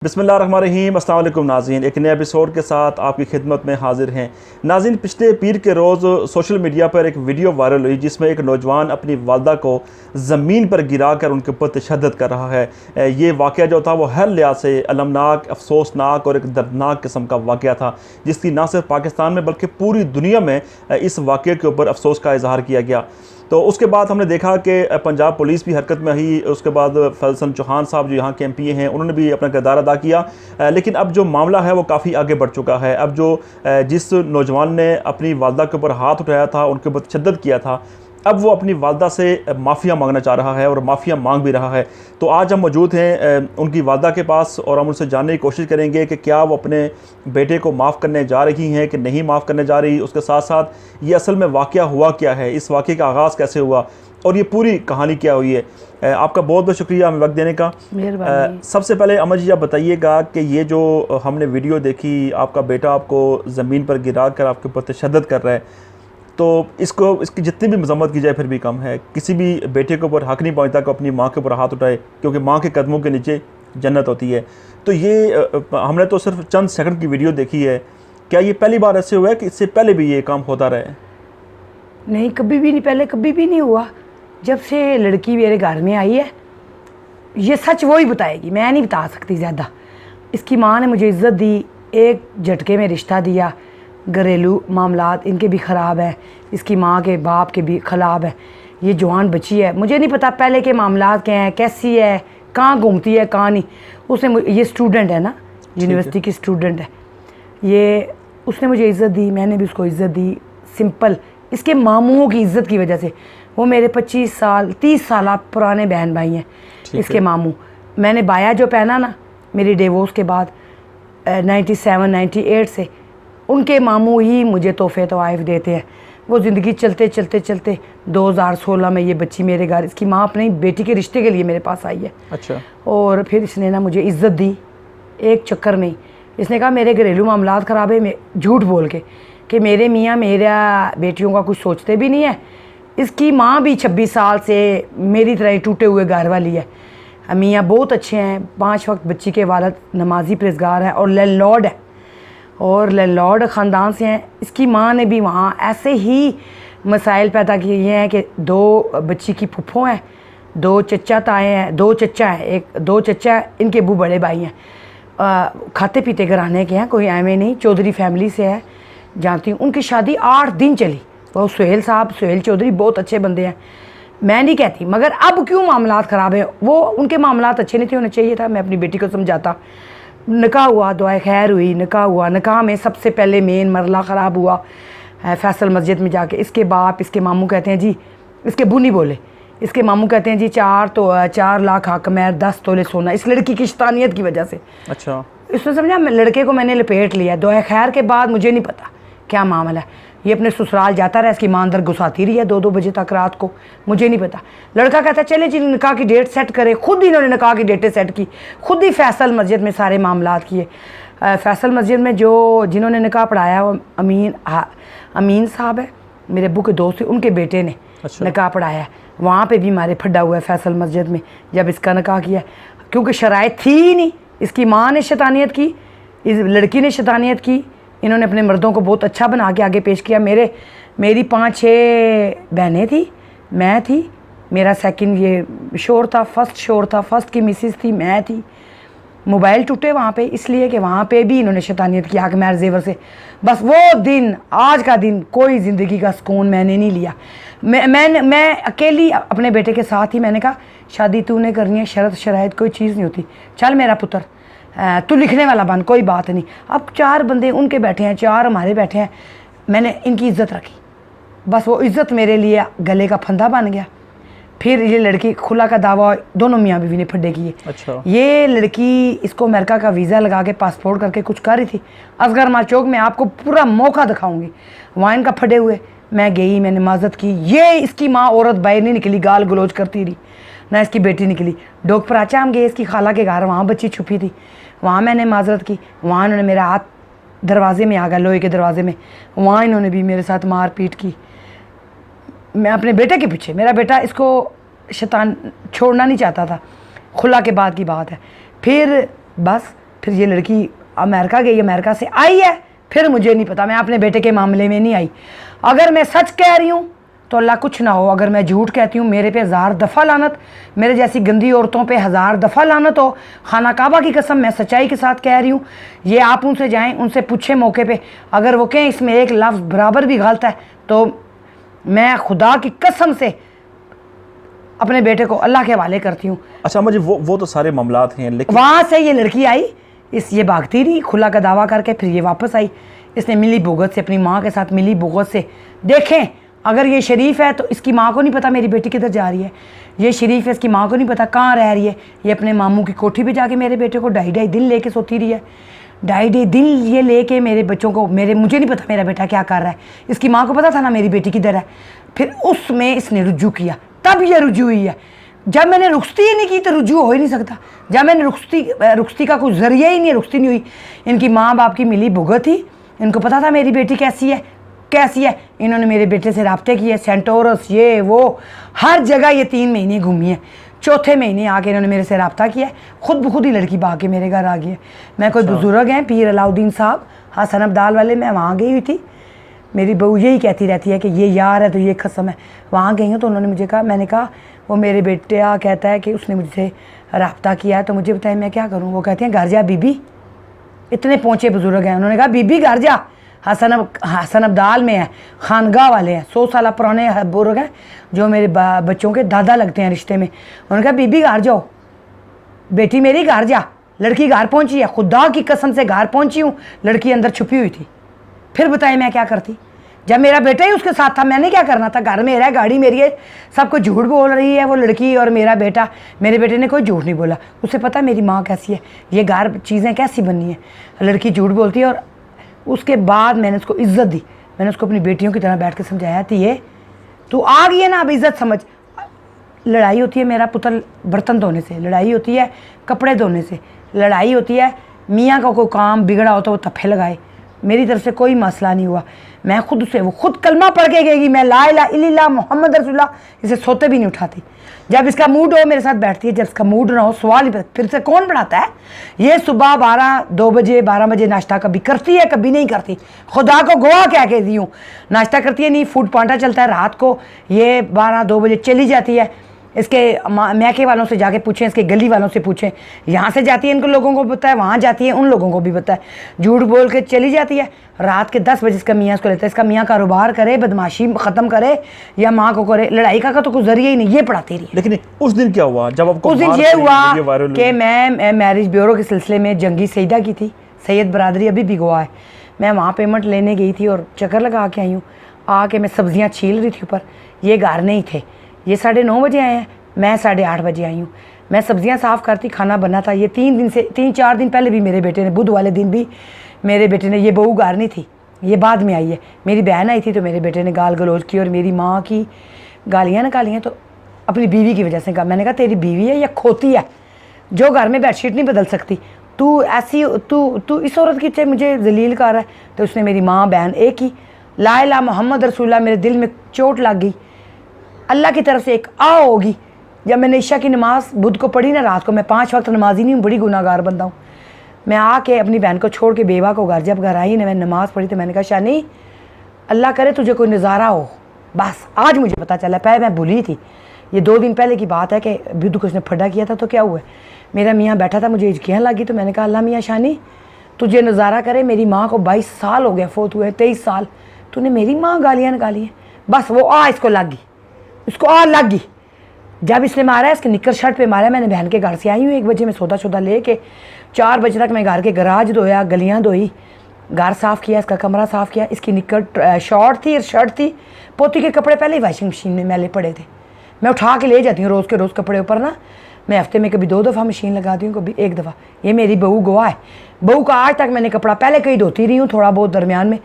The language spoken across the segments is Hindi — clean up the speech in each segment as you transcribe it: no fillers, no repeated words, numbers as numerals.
बिस्मिल्लाहिर्रहमानिर्रहीम। अस्सलाम वालेकुम नाज़रीन, एक नए एपिसोड के साथ आपकी खिदमत में हाजिर हैं। नाज़रीन, पिछले पीर के रोज़ सोशल मीडिया पर एक वीडियो वायरल हुई जिसमें एक नौजवान अपनी वालदा को ज़मीन पर गिरा कर उनके ऊपर तशद्दुद कर रहा है। ये वाक़या जो था वो हर लिहाज से अलमनाक, अफसोसनाक और एक दर्दनाक किस्म का वाक़या था, जिसकी ना सिर्फ पाकिस्तान में बल्कि पूरी दुनिया में इस वाक़े के ऊपर अफसोस का इजहार किया गया। तो उसके बाद हमने देखा कि पंजाब पुलिस भी हरकत में आई। उसके बाद फैसल चौहान साहब जो यहाँ के एमपी हैं उन्होंने भी अपना किरदार अदा किया। लेकिन अब जो मामला है वो काफ़ी आगे बढ़ चुका है। अब जो जिस नौजवान ने अपनी वालदा के ऊपर हाथ उठाया था, उनके ऊपर तशद्दुद किया था, अब वो अपनी वालदा से माफ़िया मांगना चाह रहा है और माफ़िया मांग भी रहा है। तो आज हम मौजूद हैं उनकी वालदा के पास और हम उनसे जानने की कोशिश करेंगे कि क्या वो अपने बेटे को माफ़ करने जा रही हैं कि नहीं माफ़ करने जा रही। उसके साथ साथ ये असल में वाक़या हुआ क्या है, इस वाक़े का आगाज़ कैसे हुआ और ये पूरी कहानी क्या हुई है। आपका बहुत बहुत शुक्रिया हमें वक्त देने का। सबसे पहले अमर जी आप बताइएगा कि ये जो हमने वीडियो देखी, आपका बेटा आपको ज़मीन पर गिरा कर आपके ऊपर तशद्दुद कर रहा है, तो इसकी जितनी भी मज़म्मत की जाए फिर भी कम है। किसी भी बेटे के ऊपर हक़ नहीं पहुँचता कि अपनी माँ के ऊपर हाथ उठाए, क्योंकि माँ के कदमों के नीचे जन्नत होती है। तो ये हमने तो सिर्फ चंद सेकंड की वीडियो देखी है। क्या ये पहली बार ऐसे हुआ है कि इससे पहले भी ये काम होता रहा है? नहीं, कभी भी नहीं, पहले कभी भी नहीं हुआ। जब से लड़की मेरे घर में आई है, ये सच वो ही बताएगी, मैं नहीं बता सकती ज़्यादा। इसकी माँ ने मुझे इज़्ज़त दी, एक झटके में रिश्ता दिया। घरेलू मामलात इनके भी ख़राब है, इसकी माँ के बाप के भी ख़राब है। ये जवान बच्ची है, मुझे नहीं पता पहले के मामलात क्या हैं, कैसी है, कहाँ घूमती है कहाँ नहीं। उसने ये स्टूडेंट है ना, यूनिवर्सिटी की स्टूडेंट है ये। उसने मुझे इज़्ज़त दी, मैंने भी उसको इज़्ज़त दी। सिंपल इसके मामूओं की इज़्ज़त की वजह से। वो मेरे 25 साल 30 साल पुराने बहन भाई हैं इसके मामू। मैंने बाया जो पहना ना मेरी डिवोर्स के बाद 97-98 से, उनके मामू ही मुझे तोहफ़े तोहफ़ देते हैं। वो ज़िंदगी चलते चलते चलते 2016 में ये बच्ची मेरे घर, इसकी माँ अपनी बेटी के रिश्ते के लिए मेरे पास आई है। अच्छा। और फिर इसने ना मुझे इज़्ज़त दी एक चक्कर में ही। इसने कहा मेरे घरेलू मामलात ख़राब है, झूठ बोल के कि मेरे मियाँ मेरा बेटियों का कुछ सोचते भी नहीं है। इसकी माँ भी 26 साल से मेरी तरह ही टूटे हुए घर वाली है। मियाँ बहुत अच्छे हैं, 5 वक्त बच्ची के वालिद नमाजी परहेज़गार हैं और लैंडलॉर्ड है और लैंडलॉर्ड ख़ानदान से हैं। इसकी माँ ने भी वहाँ ऐसे ही मसाइल पैदा किए हैं कि 2 बच्ची की फुफ्फो हैं, 2 चचा ताए हैं, 2 चचा हैं, 2 चचा इनके अबू बड़े भाई हैं। खाते पीते घराने के हैं, कोई एम नहीं, चौधरी फैमिली से है, जानती हूँ। उनकी शादी 8 दिन चली। वो सुहेल साहब, सुहेल चौधरी बहुत अच्छे बंदे हैं, मैं नहीं कहती, मगर अब क्यों मामलात ख़राब हैं। वो उनके मामलात अच्छे नहीं थे, होने चाहिए था। मैं अपनी बेटी को समझाता। निकाह हुआ, दुआ खैर हुई, निकाह हुआ। निकाह में सबसे पहले मेन मरला ख़राब हुआ फैसल मस्जिद में जाके। इसके बाप, इसके मामू कहते हैं जी, इसके बुनी बोले, इसके मामू कहते हैं जी 4 लाख हक महर, 10 तोले सोना, इस लड़की की शैतानियत की वजह से। अच्छा। इसने समझा लड़के को मैंने लपेट लिया। दुआ खैर के बाद मुझे नहीं पता क्या मामला है। ये अपने ससुराल जाता रहा, इसकी माँ अंदर घुसाती रही है 2-2 बजे तक रात को, मुझे नहीं पता। लड़का कहता है चले जी निकाह की डेट सेट करे। खुद ही इन्होंने निकाह की डेटें सेट की, खुद ही फैसल मस्जिद में सारे मामलात किए। फैसल मस्जिद में जिन्होंने निकाह पढ़ाया वो अमीन साहब है, मेरे अब्बू के दोस्त थे, उनके बेटे ने निकाह पढ़ाया। वहाँ पर भी मारे फड्डा हुआ है फैसल मस्जिद में जब इसका निकाह किया, क्योंकि शराइत थी ही नहीं। इसकी माँ ने शैतानियत की, इस लड़की ने शैतानियत की। इन्होंने अपने मर्दों को बहुत अच्छा बना के आगे पेश किया। मेरी 5-6 बहनें थी, मैं थी, मेरा सेकंड ये शोर था, फर्स्ट शोर था, फर्स्ट की मिसिस थी, मैं थी। मोबाइल टूटे वहाँ पे, इसलिए कि वहाँ पे भी इन्होंने शैतानियत की आग मैर जेवर से। बस वो दिन, आज का दिन, कोई ज़िंदगी का सुकून मैंने नहीं लिया। मैं अकेली अपने बेटे के साथ ही मैंने कहा शादी तूने करनी है, शरत शराइत कोई चीज़ नहीं होती, चल मेरा पुत्र तू लिखने वाला बन, कोई बात नहीं। अब 4 बंदे उनके बैठे हैं, 4 हमारे बैठे हैं। मैंने इनकी इज़्ज़त रखी, बस वो इज़्ज़त मेरे लिए गले का फंदा बन गया। फिर ये लड़की खुला का दावा दोनों मियाँ बीवी ने फड्डे किए। अच्छा। ये लड़की इसको अमेरिका का वीज़ा लगा के पासपोर्ट करके कुछ कर रही थी। असगर माल चौक में आपको पूरा मौका दिखाऊंगी, वहाँ इनका फटे हुए। मैं गई, मैंने माजत की। ये इसकी माँ औरत बाहर नहीं निकली, गाल गलोच करती रही, ना इसकी बेटी निकली। डोक पराचा हम गए इसकी खाला के घर, वहाँ बच्ची छुपी थी, वहाँ मैंने माजरत की। वहाँ इन्होंने मेरा हाथ दरवाजे में आ गया, लोहे के दरवाजे में, वहाँ इन्होंने भी मेरे साथ मार पीट की। मैं अपने बेटे के पीछे, मेरा बेटा इसको शैतान छोड़ना नहीं चाहता था, खुला के बाद की बात है। फिर बस फिर ये लड़की अमेरिका गई, अमेरिका से आई है, फिर मुझे नहीं पता, मैं अपने बेटे के मामले में नहीं आई। अगर मैं सच कह रही हूँ तो अल्लाह कुछ ना हो, अगर मैं झूठ कहती हूँ मेरे पे 1000 दफ़ा लानत, मेरे जैसी गंदी औरतों पे 1000 दफ़ा लानत हो। खाना काबा की कसम मैं सच्चाई के साथ कह रही हूँ। ये आप उनसे जाएं, उनसे पूछें मौके पे, अगर वो कहें इसमें एक लफ्ज़ बराबर भी गलत है तो मैं खुदा की कसम से अपने बेटे को अल्लाह के हवाले करती हूँ। अच्छा मुझे वो तो सारे मामलात हैं, लेकिन वहाँ से ये लड़की आई, ये भागती रही खुला का दावा करके, फिर ये वापस आई। इसने मिली भुगत से, अपनी माँ के साथ मिली भुगत से। देखें अगर ये शरीफ है तो इसकी माँ को नहीं पता मेरी बेटी किधर जा रही है, ये शरीफ है, इसकी माँ को नहीं पता कहाँ रह रही है। ये अपने मामू की कोठी पे जाके मेरे बेटे को 2.5 दिन लेके सोती रही है, 2.5 दिन ये लेके मेरे बच्चों को, मुझे नहीं पता मेरा बेटा क्या कर रहा है। इसकी माँ को पता था ना मेरी बेटी किधर है। फिर उसमें इसने रुजू किया, तब ये रुजू हुई है। जब मैंने रुखसती ही नहीं की तो रुजू हो ही नहीं सकता। जब मैंने रुखसती का कोई जरिया ही नहीं, रुखसती नहीं हुई। इनकी माँ बाप की मिली भुगत थी, इनको पता था मेरी बेटी कैसी है। इन्होंने मेरे बेटे से राब्ते किए, सेंटोरस ये वो, हर जगह ये 3 महीने घूमी है। चौथे महीने आके इन्होंने मेरे से रब्ता किया, खुद ब खुद ही लड़की भाग के मेरे घर आ गई है। मैं कोई बुजुर्ग हैं पीर अलाउद्दीन साहब हसन अब्दाल वाले, मैं वहाँ गई हुई थी। मेरी बहू यही कहती रहती है कि ये यार है तो ये कसम है। वहाँ गई हूँ तो उन्होंने मुझे कहा, मैंने कहा वो मेरे बेटा कहता है कि उसने मुझसे रब्ता किया है तो मुझे बताए मैं क्या करूँ। वो कहती हैं घर जा बीबी, इतने पहुँचे बुजुर्ग हैं। उन्होंने कहा बीबी घर जा, हसन अब्दाल में है, खानगाह वाले हैं, 100 साल पुराने बुजुर्ग हैं जो मेरे बच्चों के दादा लगते हैं रिश्ते में। उन्होंने कहा बीबी घर जाओ, बेटी मेरी घर जा। लड़की घर पहुंची है, खुदा की कसम से घर पहुंची हूँ, लड़की अंदर छुपी हुई थी। फिर बताइए मैं क्या करती, जब मेरा बेटा ही उसके साथ था मैंने क्या करना था। घर मेरा है, गाड़ी मेरी है, सब कुछ झूठ बोल रही है वो लड़की और मेरा बेटा। मेरे बेटे ने कोई झूठ नहीं बोला, उसे पता मेरी माँ कैसी है, ये घर चीज़ें कैसी बननी है। लड़की झूठ बोलती है। और उसके बाद मैंने उसको इज्जत दी, मैंने उसको अपनी बेटियों की तरह बैठ के समझाया थी, ये तू आ गई है ना अब इज्जत समझ। लड़ाई होती है मेरा पुत्र बर्तन धोने से, लड़ाई होती है कपड़े धोने से, लड़ाई होती है मियाँ का कोई काम बिगड़ा हो तो वो तफ़े लगाए। मेरी तरफ से कोई मसला नहीं हुआ। मैं खुद से, वो खुद कलमा पढ़ के गएगी, मैं ला इलाहा इल्लल्लाह मोहम्मद रसूलुल्लाह, इसे सोते भी नहीं उठाती। जब इसका मूड हो मेरे साथ बैठती है, जब इसका मूड ना हो सवाल ही फिर से कौन बढ़ाता है। ये सुबह 2 बजे 12 बजे नाश्ता कभी करती है कभी नहीं करती, खुदा को गवाह क्या कहती हूँ। नाश्ता करती है नहीं, फूड पांटा चलता है रात को, ये 12-2 बजे चली जाती है। इसके मैके वालों से जाके पूछें, इसके गली वालों से पूछें, यहाँ से जाती है इनको लोगों को पता है, वहाँ जाती है उन लोगों को भी पता है। झूठ बोल के चली जाती है। रात के 10 बजे इसका मियाँ इसको लेता है। इसका मियाँ कारोबार करे, बदमाशी ख़त्म करे या माँ को करे, लड़ाई का तो कोई जरिया ही नहीं, ये पढ़ाती रही। लेकिन उस दिन क्या हुआ जब आपको? उस दिन ये हुआ कि मैं मैरिज ब्यूरो के सिलसिले में जंगी सईदा की थी, सैयद बरादरी अभी भी गवाह है। मैं वहाँ पेमेंट लेने गई थी और चक्कर लगा के आई हूँ। आके मैं सब्जियाँ छील रही थी ऊपर, ये घर नहीं थे। ये 9:30 बजे आए हैं, मैं 8:30 बजे आई हूँ। मैं सब्जियां साफ़ करती, खाना बना था। ये 3-4 दिन पहले भी मेरे बेटे ने, बुध वाले दिन भी मेरे बेटे ने, ये बहू घर नहीं थी, ये बाद में आई है, मेरी बहन आई थी तो मेरे बेटे ने गाल गलौज की और मेरी माँ की गालियाँ निकाली हैं। तो अपनी बीवी की वजह से कहा, मैंने कहा तेरी बीवी है या खोती है जो घर में बेडशीट नहीं बदल सकती, तू ऐसी तू इस औरत की मुझे जलील कर रहा है। तो उसने मेरी माँ बहन एक ही ला इलाहा मोहम्मद रसूलुल्लाह, मेरे दिल में चोट लग गई। अल्लाह की तरफ से एक आ होगी। जब मैंने ईशा की नमाज़ बुध को पढ़ी ना रात को, मैं 5 वक्त नमाजी नहीं हूँ, बड़ी गुनाहगार बंदा हूँ। मैं आके अपनी बहन को छोड़ के बेवा को घर, जब घर आई ना मैंने नमाज़ पढ़ी तो मैंने कहा शानी अल्लाह करे तुझे कोई नज़ारा हो। बस आज मुझे पता चला, पहले मैं भूली थी। ये 2 दिन पहले की बात है कि बुध को उसने फड्डा किया था। तो क्या हुआ, मेरा मियाँ बैठा था, मुझे हिचकियाँ लगी तो मैंने कहा अल्लाह मियाँ शानी तुझे नज़ारा करे, मेरी माँ को 22 साल हो गए फोत हुए, 23 साल, तूने मेरी माँ गालियाँ निकाली हैं। बस वो इसको लग गई, इसको लग गई। जब इसने मारा, इसके निक्कर शर्ट पे मारा। मैंने बहन के घर से आई हूँ 1 बजे, मैं सौदा लेके 4 बजे तक मैं घर के गराज धोया, गलियाँ धोई, घर साफ़ किया, इसका कमरा साफ़ किया। इसकी निक्कर शॉर्ट थी और शर्ट थी, पोती के कपड़े पहले ही वॉशिंग मशीन में मैले पड़े थे। मैं उठा के ले जाती हूँ रोज़ के रोज़ कपड़े ऊपर ना। मैं हफ्ते में कभी 2 दफ़ा मशीन लगाती हूँ, कभी 1 दफ़ा। ये मेरी बहू गवाह है। बहू का आज तक मैंने कपड़ा पहले कहीं धोती रही हूँ, थोड़ा बहुत दरमियान में।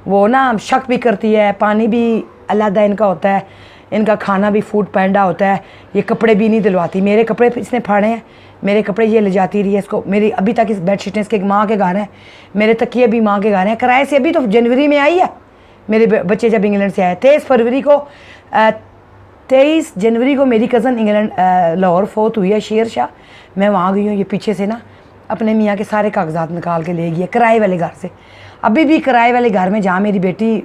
वो ना शक भी करती है, पानी भी अलग इनका होता है, इनका खाना भी फूड पैंडा होता है। ये कपड़े भी नहीं दिलवाती, मेरे कपड़े इसने फाड़े हैं, मेरे कपड़े ये ले जाती रही है इसको। मेरी अभी तक इस बेडशीटें इसके माँ के घर हैं, मेरे तकिए भी माँ के घर हैं। किराए से अभी तो जनवरी में आई है, मेरे बच्चे जब इंग्लैंड से आए। 23 जनवरी को मेरी कज़न इंग्लैंड लाहौर फोत हुई है, शेर शाह। मैं वहाँ गई हूँ, ये पीछे से ना अपने मियाँ के सारे कागजात निकाल के ले गया किराए वाले घर से। अभी भी किराए वाले घर में जहाँ मेरी बेटी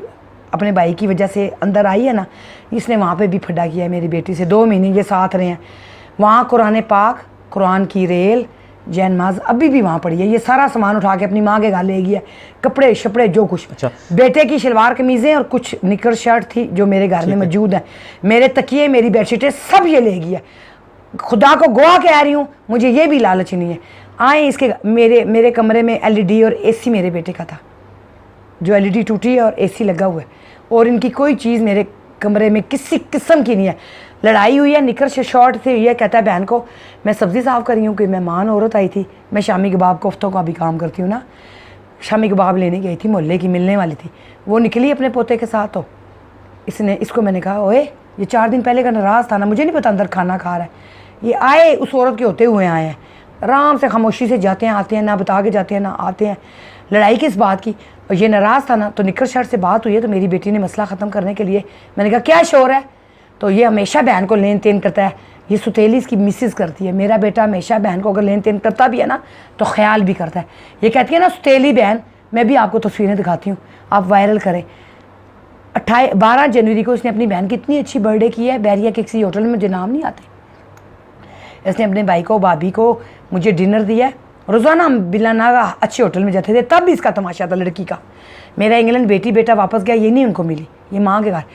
अपने भाई की वजह से अंदर आई है ना, इसने वहाँ पे भी फड्डा किया है मेरी बेटी से। 2 महीने ये साथ रहे हैं। वहाँ कुरान पाक, कुरान की रेल, जैन माज अभी भी वहाँ पड़ी है। ये सारा सामान उठा के अपनी माँ के घर ले गया, कपड़े शपड़े जो कुछ। अच्छा। बेटे की शलवार कमीज़ें और कुछ निकर शर्ट थी जो मेरे घर में मौजूद है, मेरे तकिए, मेरी बेडशीटें सब ये ले गया। खुदा को गवाह कह रही हूँ, मुझे ये भी लालच नहीं है। आए इसके मेरे कमरे में LED और AC मेरे बेटे का था, जो LED टूटी है और AC लगा हुआ है, और इनकी कोई चीज़ मेरे कमरे में किसी किस्म की नहीं है। लड़ाई हुई है, निकर से शॉर्ट से हुई है। कहता है बहन को मैं सब्ज़ी साफ़ कर रही हूँ कि मेहमान औरत आई थी, मैं शामी कबाब कोफ्तों का भी काम करती हूँ ना, शामी कबाब लेने गई थी, मोहल्ले की मिलने वाली थी, वो निकली अपने पोते के साथ। तो इसको मैंने कहा ओए ये 4 दिन पहले का नाराज़ था ना, मुझे नहीं पता अंदर खाना खा रहा है। ये आए उस औरत के होते हुए आए हैं, आराम से खामोशी से जाते हैं आते हैं, ना बता के जाते हैं ना आते हैं। लड़ाई किस बात की? और ये नाराज़ था ना, तो निकर शर्ट से बात हुई है, तो मेरी बेटी ने मसला ख़त्म करने के लिए मैंने कहा क्या शोर है? तो ये हमेशा बहन को लेन देन करता है, ये सुतेली इसकी मिसेस करती है। मेरा बेटा हमेशा बहन को अगर लेन देन करता भी है ना तो ख्याल भी करता है। ये कहती है ना सुतेली बहन, मैं भी आपको तस्वीरें दिखाती हूँ, आप वायरल करें। 12 जनवरी को इसने अपनी बहन की इतनी अच्छी बर्थडे की है, बैरिया के किसी होटल में, मुझे नाम नहीं आते। इसने अपने भाई को भाभी को मुझे डिनर दिया है। रोज़ाना हम बिलाना अच्छे होटल में जाते थे, तब भी इसका तमाशा था लड़की का। मेरा इंग्लैंड बेटा वापस गया, ये नहीं उनको मिली, ये माँ के घर।